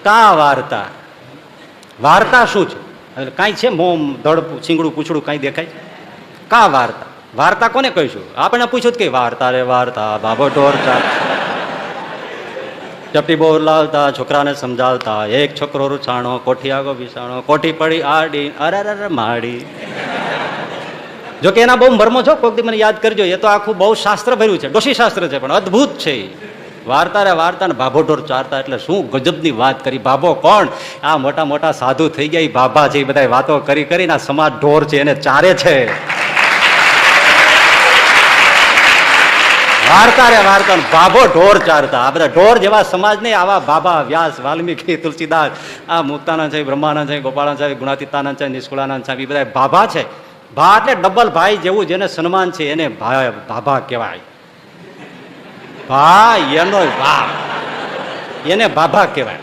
કા વાર્તા? વાર્તા શું છે? કાંઈ છે મોમ ધડ છીંગડું પૂછડું કાંઈ દેખાય? કા વાર્તા? વાર્તા કોને કહીશું? આપણે પૂછ્યું કે વાર્તા રે વાર્તા, બાબો ઢોર ચાર ચપટી બોલાવતા, છોકરાને સમજાવતા, એક છોકરો રૂછાણો, કોઠી આગો બિસાણો, કોઠી પડી આડી, અરે માડી. જો કે એના બહુ મર્મો છો, કોઈક દી મને યાદ કરજો. એ તો આખું બહુ શાસ્ત્ર ભર્યું છે, ડોશી શાસ્ત્ર છે, પણ અદભુત છે. વાર્તા રે વાર્તા ને ભાભો ઢોર ચારતા, એટલે શું ગજબની વાત કરી. ભાભો કોણ? આ મોટા મોટા સાધુ થઈ ગયા, બાબા છે, એ બધા વાતો કરી કરીને આ સમાજ ઢોર છે એને ચારે છે. વાર્તા રે વાર્તા ભાભો ઢોર ચારતા. આ બધા ઢોર જેવા સમાજ નહીં, આવા બાબા વ્યાસ, વાલ્મીકી, તુલસીદાસ, આ મુક્તાનંદ છે, બ્રહ્માનંદ છે, ગોપાળાનંદ છે, ગુણાતીતાનંદ છે, નિષ્કુળાનંદ છે, એ બધા ભાભા છે. ભા એટલે ડબલ ભાઈ જેવું જેને સન્માન છે એને ભાભા કહેવાય. ભા એનો એને ભાભા કહેવાય.